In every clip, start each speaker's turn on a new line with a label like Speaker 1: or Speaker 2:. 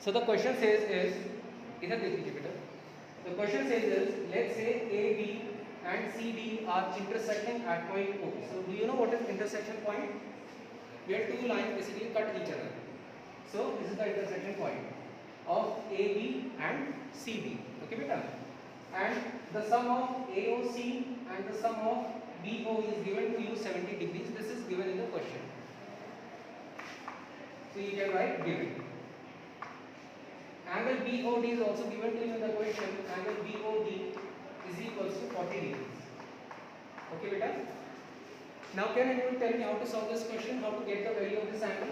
Speaker 1: So the question says is, इधर देख लीजिए बेटा. The question says is, let's say A, B and C, D are intersecting at point O. So do you know what is intersection point? Where two lines basically cut each other. So this is the intersection point of A, B and C, D. Okay beta? And the sum of AOC and the sum of BO is given to you 70 degrees. This is given in the question. So you can write given. Angle BOD is also given to you in the question. Angle BOD is equals to 40 degrees. Okay beta? Now can anyone tell me how to solve this question? How to get the value of this angle?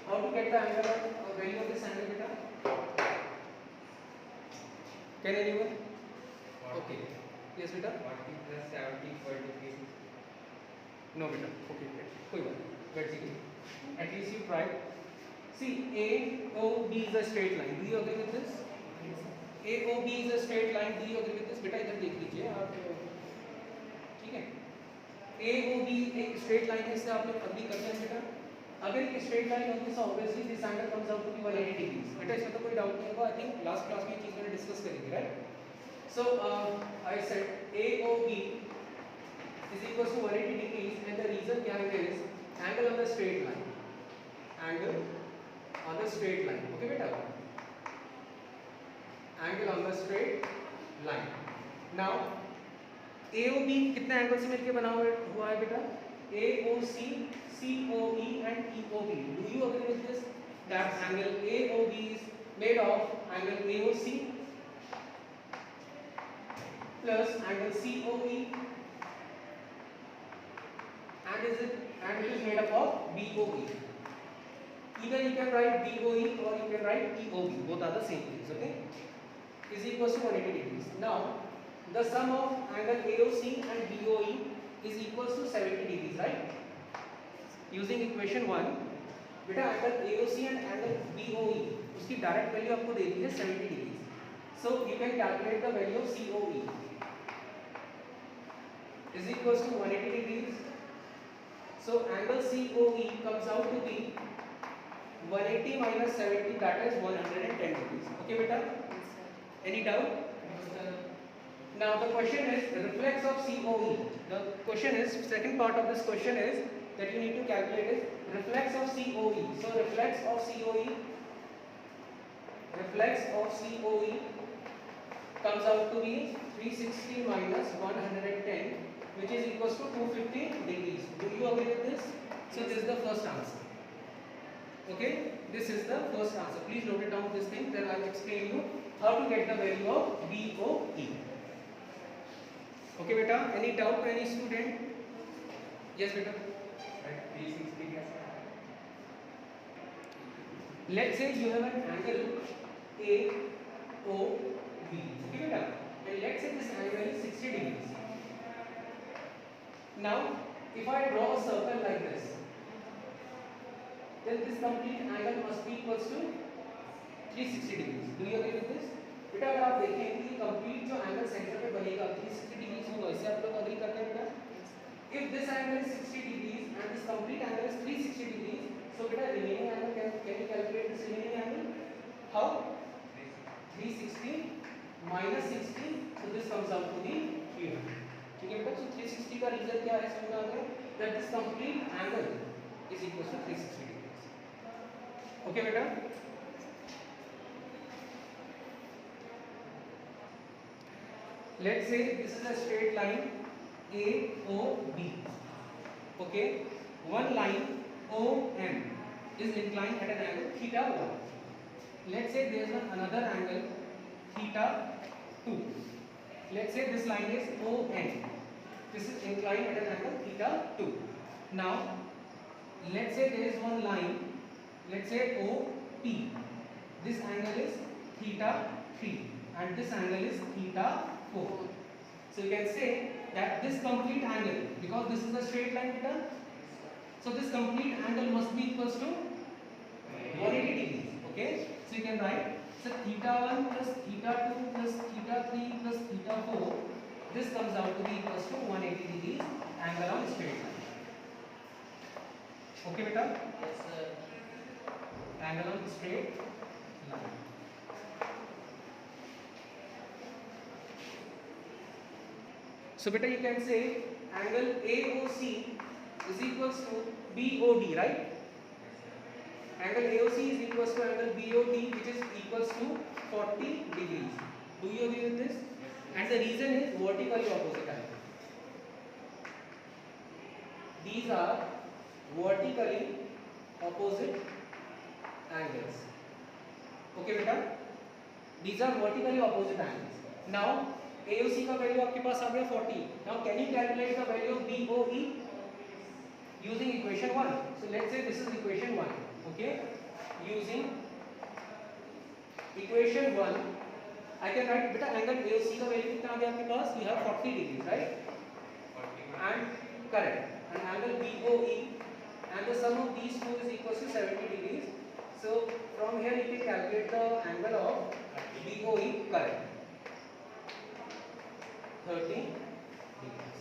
Speaker 1: How to get the angle of value of this angle beta? Can anyone? Okay. Yes beta?
Speaker 2: 40 plus 70 equal to 360.
Speaker 1: No beta. Okay. कोई बात नहीं. Let's see. At least you try. See, AOB is a straight line. Do you agree with this? AOB is a straight line. Do you agree with this? बेटा इधर देख लीजिए आप. ठीक है. AOB एक straight line है, इससे आप लोग अग्री करते हैं बेटा. अगर एक straight line होगी तो obviously this angle comes out to be 180 degrees. बेटा इसमें तो कोई doubt नहीं होगा. I think last class में ये चीज़ मैंने discuss करी थी, right? So I said AOB is equals to 180 degrees, and the reason behind it is angle on the straight line. Angle on the straight line. Okay beta? Angle on the straight line. Now AOB कितने angle से मिलकर बना हुआ है बेटा? AOC, COE and EOB. Do you agree with this? That angle AOB is made of angle AOC plus angle COE and it is made up of BOE. Either you can write BOE or you can write EOB. Both are the same things. Okay? Is equals to 180 degrees. Now the sum of angle AOC and BOE is equals to 70 degrees, right? Using equation 1, बेटा angle AOC and angle BOE उसकी direct value आपको दे दी है 70 degrees. So you can calculate the value of COE is equals to 180 degrees. So angle COE comes out to be 180 minus 70, that is 110 degrees. Okay beta? Any doubt? Now the question is the reflex of COE. The question is, second part of this question is that you need to calculate is reflex of COE. So reflex of COE comes out to be 360 minus 110, which is equals to 250 degrees. Do you agree with this? So this is the first answer. Okay, this is the first answer. Please note it down this thing, then I will explain you how to get the value of BOE. Okay beta, any doubt to any student? Yes beta.
Speaker 2: 360
Speaker 1: Let's say you have an angle AOB. Okay beta, and let's say this angle is 60 degrees. Now if I draw a circle like this, then this complete angle must be equals to 360 degrees. Do you agree with this? बेटा अगर आप देखें कि complete जो angle centre पे बनेगा 360 degrees होगा, इससे आप लोग अग्री करते हैं बेटा? If this angle is 60 degrees and this complete angle is 360 degrees, so बेटा remaining angle can you calculate this remaining angle? How? 360 minus 60, so this comes out to be 300. ठीक है बेटा? So 360 का रिजल्ट क्या है समझ में आ गया? That this complete angle is equals to 360 degrees. Okay बेटा? Let's say this is a straight line AOB. Okay, one line OM is inclined at an angle theta 1. Let's say there is another angle theta 2. Let's say this line is ON. This is inclined at an angle theta 2. Now let's say there is one line, let's say OP. This angle is theta 3 and this angle is theta 4. So you can say that this complete angle, because this is a straight line beta, so this complete angle must be equals to 180 degrees. Okay, so you can write so theta 1 plus theta 2 plus theta 3 plus theta 4, this comes out to be equals to 180 degrees angle on straight line. Okay beta?
Speaker 2: Yes sir.
Speaker 1: angle on straight line. So beta, you can say angle AOC is equals to BOD, right? Angle AOC is equals to angle BOD, which is equals to 40 degrees. Do you agree with this? And the reason is vertically opposite angle. These are vertically opposite angles. Okay beta? These are vertically opposite angles. Now AOC का value आपके पास आ गया 40. Now can you calculate the value of BOE using equation 1? So let's say this is equation 1. Okay? Using equation 1, I can write beta angle AOC का value कितना आ गया आपके पास? You have 40 degrees, right?
Speaker 2: 40.
Speaker 1: And correct. And angle BOE and the sum of these two is equals to 70 degrees. So from here you can calculate the angle of BOE, correct. 30 degrees.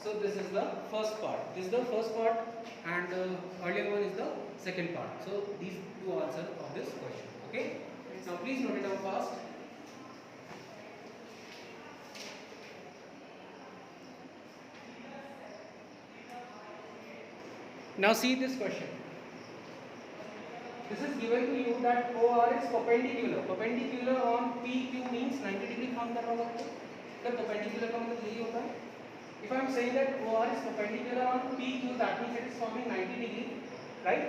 Speaker 1: So this is the first part. This is the first part, and earlier one is the second part. So these two answers of this question. Okay. Now please note it down fast. Now see this question. This is given to you that OR is perpendicular. Perpendicular on PQ means 90 degree form कर रहा होगा. The perpendicular का मतलब यही होता है. If I am saying that OR is perpendicular on PQ, that means it is forming 90 degree, right?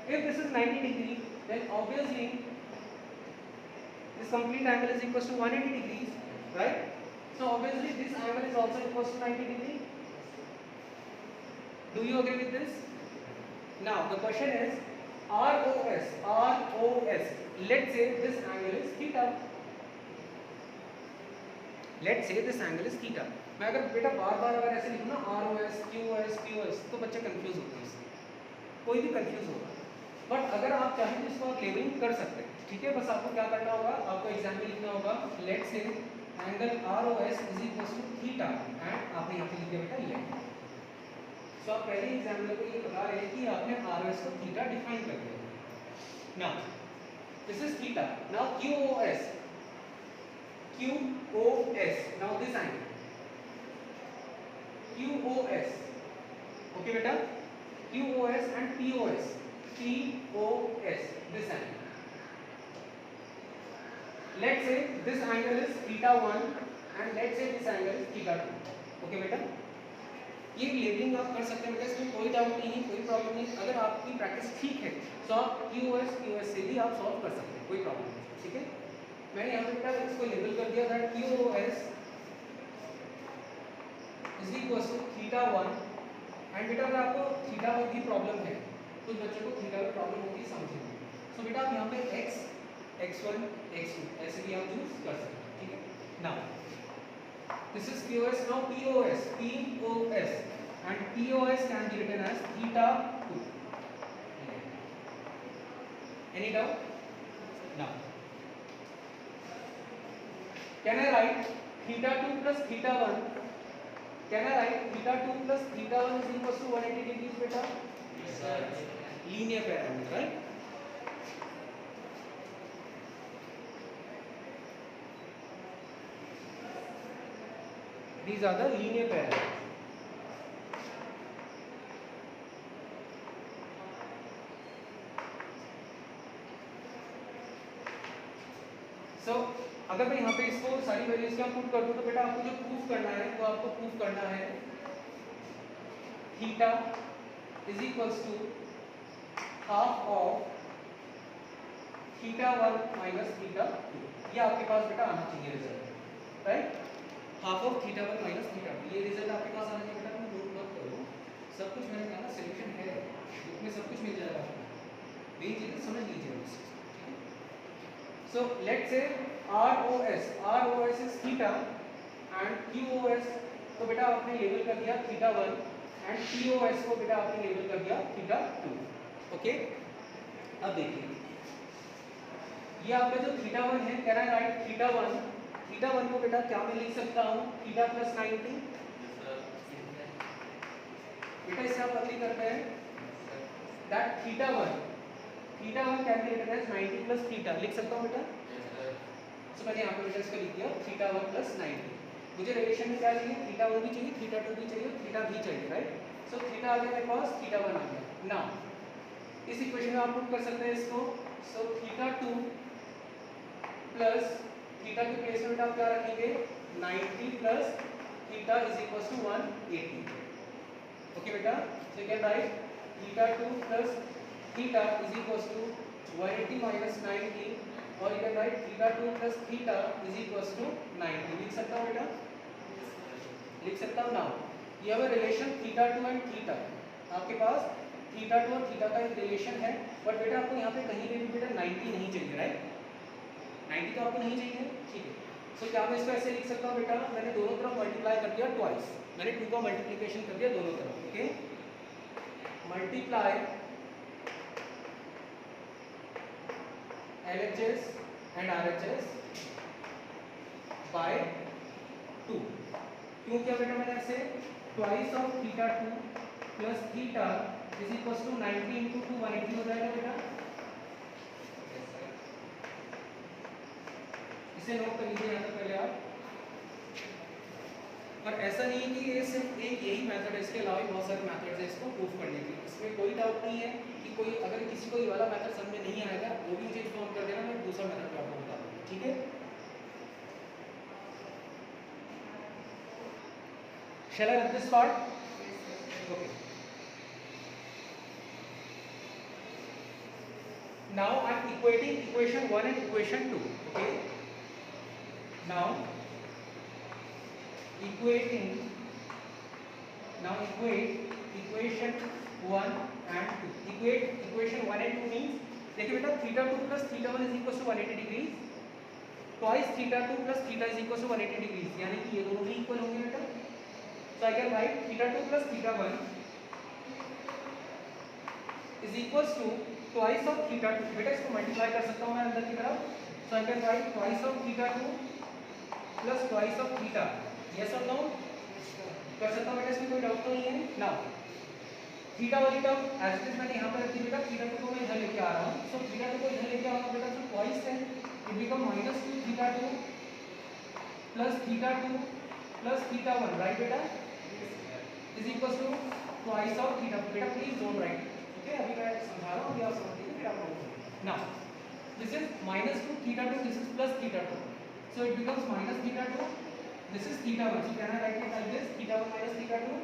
Speaker 1: If this is 90 degree, then obviously this complete angle is equals to 180 degrees, right? So obviously this angle is also equals to 90 degree. Do you agree with this? Now the question is ROS. Let's say this angle is theta. Let's say this angle is theta. मैं अगर बेटा बार-बार अगर ऐसे लिखूँ ना ROS, QOS, POS, तो बच्चे कंफ्यूज होते हैं इससे. कोई भी कंफ्यूज होगा. बट अगर आप चाहें तो इसको आप लेबलिंग कर सकते हैं. ठीक है, बस आपको क्या करना होगा, आपको एग्जाम में लिखना होगा let's say angle ROS is equal to theta and आपने यहाँ पे लिख दिया बेटा ये. सो आप पहले एग्जामिनर को ये बता रहे हैं कि आपने ROS को थीटा डिफाइन कर दिया. Now this is theta. Now QOS. Now this angle QOS. Okay beta, QOS and POS. This angle. Let's say this angle is theta 1 and let's say this angle is theta 2. Okay beta, ये labelling आप कर सकते हैं बेटा, इसमें कोई doubt नहीं है, कोई प्रॉब्लम नहीं. अगर आपकी प्रैक्टिस ठीक है तो आप QOS से भी आप सॉल्व कर सकते हैं, कोई प्रॉब्लम नहीं. ठीक है, मैंने यहाँ पे बेटा इसको लेबल कर दिया था QOS is equal to theta 1. And बेटा अगर आपको थीटा में भी प्रॉब्लम है, कुछ बच्चों को थीटा में प्रॉब्लम होती है समझिए. सो बेटा आप यहाँ पे x, x1, x2 ऐसे भी आप यूज कर सकते हैं. ठीक है. Now this is QOS. Now POS and POS can be written as theta 2. Any doubt? Now can I write theta 2 plus theta 1? Can I write theta 2 plus theta 1 is equals to 180 degrees beta?
Speaker 2: Yes sir.
Speaker 1: Linear parameter, right? These are the linear parameters. So अगर मैं यहाँ पे इसको सारी values क्या put कर दूँ तो बेटा आपको जो प्रूफ करना है वो आपको प्रूफ करना है theta is equals to half of theta 1 minus theta 2. ये आपके पास बेटा आना चाहिए result, right? Half of theta 1 minus theta 2, ये रिजल्ट आपके पास आना चाहिए बेटा. तुम नोट मत करो, सब कुछ मैंने कहा ना सॉल्यूशन है, बुक में सब कुछ मिल जाएगा आपको. मेन चीज़ समझ लीजिए बस. So let's say ROS is theta and QOS तो बेटा आपने लेबल कर दिया थीटा 1 एंड POS को बेटा आपने लेबल कर दिया थीटा 2. ओके, अब देखिए ये आपका जो थीटा 1 है, कैन आई राइट थीटा 1 को बेटा क्या मैं लिख सकता हूँ थीटा प्लस 90. बेटा इसे आप पतली करते हैं that theta 1 theta 1 can be written as 90 plus theta, लिख सकता हूँ बेटा? तो मैंने यहाँ पे बेटा इसको लिख दिया थीटा 1 प्लस 90। मुझे रिलेशन में क्या चाहिए? थीटा 1 भी चाहिए, थीटा 2 भी चाहिए, थीटा भी चाहिए, राइट? सो थीटा आ गया मेरे पास, थीटा 1 आ गया। नाउ इस इक्वेशन में आप पुट कर सकते हैं इसको। सो थीटा 2 प्लस थीटा के प्लेस में बेटा आप क्या रखेंगे? 90 plus theta is equal to 180। Okay बेटा, so you can write theta 2 plus theta is equal to 180 minus 90, और you can write theta 2 plus theta is equal to 90। लिख सकता हूँ बेटा? लिख सकता हूँ। नाउ ये है रिलेशन थीटा 2 एंड थीटा। आपके पास थीटा 2 और थीटा का एक रिलेशन है, बट बेटा आपको यहाँ पे कहीं पे भी बेटा 90 नहीं चाहिए, राइट? 90 तो आपको नहीं चाहिए, ठीक है। सो क्या मैं इसको ऐसे लिख सकता हूँ बेटा? मैंने दोनों तरफ मल्टीप्लाई कर दिया ट्वाइस, मैंने 2 का मल्टीप्लिकेशन कर दिया दोनों तरफ। Okay, multiply LHS and RHS by 2। क्यों किया बेटा मैंने ऐसे? Twice of theta 2 plus theta is equal to 90 into 2 180 हो जाएगा बेटा। इसे नोट कर लीजिए यहाँ तक पहले आप। और ऐसा नहीं है कि ये सिर्फ एक यही मेथड है, इसके अलावा भी बहुत सारे मेथड्स हैं इसको प्रूफ करने के। इसमें कोई डाउट नहीं है कि कोई अगर किसी को ये वाला मेथड समझ में नहीं आएगा वो भी मुझे इन्फॉर्म कर देना, मैं दूसरा मेथड आपको बता दूँगा, ठीक है? Shall I run this part? Okay. Now I am equating equation 1 and equation 2. Okay. Now equate equation 1 and 2. Equate equation 1 and 2 means देखिए बेटा theta 2 plus theta 1 is equal to 180 degree, twice theta 2 plus theta is equal to 180 degree, यानी कि ये दोनों भी equal होंगे बेटा। So I can write theta 2 plus theta 1 is equals to twice of theta 2। बेटा इसको मल्टीप्लाई कर सकता हूँ मैं अंदर की तरफ। So I can write twice of theta 2 plus twice of theta। Yes or no? कर सकता हूँ बेटा, इसमें कोई डाउट तो नहीं है। Now थीटा वाली टर्म एज इट इज मैंने यहाँ पर रखी बेटा, थीटा 2 को मैं इधर लेके आ रहा हूँ। So थीटा 2 को इधर लेके आऊँगा बेटा, तो twice है, it become minus 2 theta 2 plus theta 2 plus theta 1, right बेटा? is equals to twice of theta। बेटा प्लीज डोंट राइट, ओके? अभी मैं समझा रहा हूँ, अभी आप समझ लीजिए, फिर आप note. Now this is minus 2 theta 2, this is plus theta 2, so it becomes minus theta 2, this is theta 1। so can I write it like this? theta 1 minus theta 2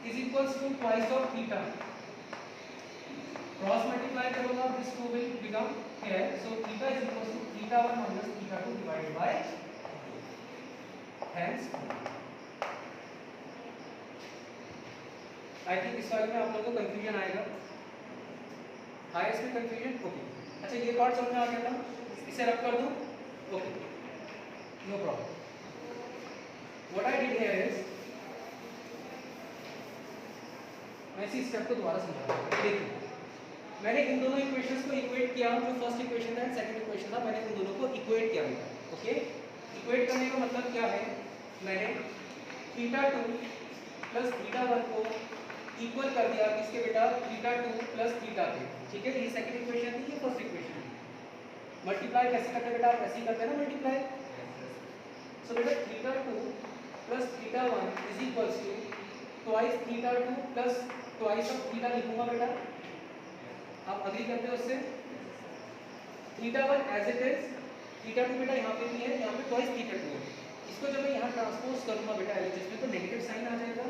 Speaker 1: is equals to twice of theta। Cross multiply करूंगा, this 2 will become here, so theta is equals to theta 1 minus theta 2 divided by hence। I think इस वाले में आप लोगों को confusion आएगा, आया इसमें कंफ्यूजन? ओके, अच्छा ये पार्ट समझ में आ गया था, इसे रख कर दूं? Okay, no problem. What I did here is, मैं इसी स्टेप को दोबारा समझा रहा हूँ। देखिए मैंने इन दोनों इक्वेशंस को इक्वेट किया, जो फर्स्ट इक्वेशन था एंड सेकंड इक्वेशन था, मैंने इन दोनों को इक्वेट किया बेटा। ओके, इक्वेट करने का मतलब क्या है? मैंने थीटा 2 प्लस थीटा 1 को इक्वल कर दिया किसके बेटा? थीटा 2 प्लस थीटा के, ठीक है? ये सेकंड इक्वेशन थी, ये फर्स्ट इक्वेशन थी। मल्टीप्लाई कैसे करते बेटा? आप ऐसे ही करते हैं ना मल्टीप्लाई। सो बेटा theta 2 plus theta 1 is equals to twice theta 2 plus twice of theta लिखूंगा बेटा। आप अग्री करते हो उससे? Theta 1 as it is, theta 2 बेटा यहाँ पे भी है, यहाँ पे ट्वाइस थीटा 2 है। इसको जब मैं यहाँ ट्रांसपोज करूंगा बेटा एलएचएस में, तो नेगेटिव साइन आ जाएगा।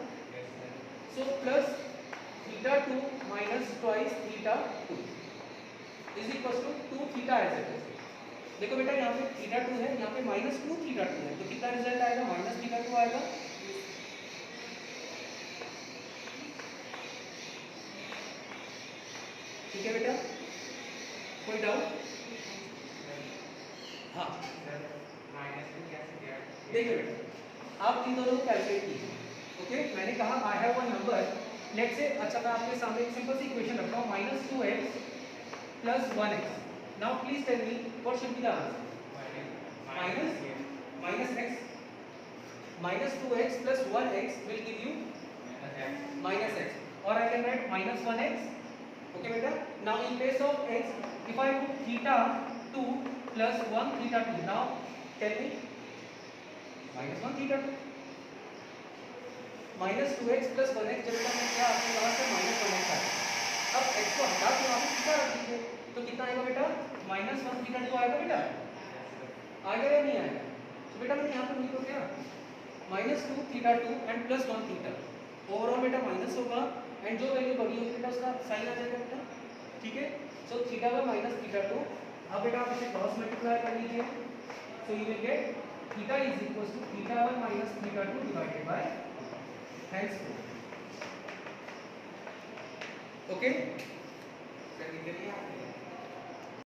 Speaker 1: So plus theta 2 minus twice theta 2 is equal to 2 theta as it is. देखो बेटा यहाँ पे थीटा 2 है, यहाँ पे माइनस 2 थीटा 2 है, तो कितना रिजल्ट आएगा? माइनस थीटा 2 आएगा। ठीक है बेटा, कोई डाउट? हाँ देखिए बेटा, आप इन दोनों को कैलकुलेट कीजिए। ओके, मैंने कहा I have one number, let's say, अच्छा मैं आपके सामने एक सिंपल सी इक्वेशन रखता हूँ, minus 2x plus 1x। Now please tell me what should be the answer? Minus x, minus 2x plus 1x will give you minus x, और I can write minus 1x। Okay beta, now in place of x, if I put theta 2 plus 1 theta 2, now tell me minus 1 theta 2 minus 2x plus 1x, जब मैं क्या आपके वहां से minus 1x आया, अब x को हटा के वहां पे थीटा रख दीजिए, तो कितना आएगा बेटा minus 1 theta 2 आएगा बेटा, आएगा या नहीं आएगा? तो बेटा मैंने यहाँ पर लिखो क्या minus 2 theta 2 and plus 1 theta, overall बेटा माइनस होगा एंड जो वैल्यू बड़ी होगी बेटा उसका साइन आ जाएगा बेटा, ठीक है। सो थीटा 1 माइनस थीटा 2, अब बेटा आप इसे क्रॉस मल्टीप्लाई कर लीजिए, so you will get theta is equal to theta 1 minus theta 2 divided by henceforth, okay, कर लीजिए।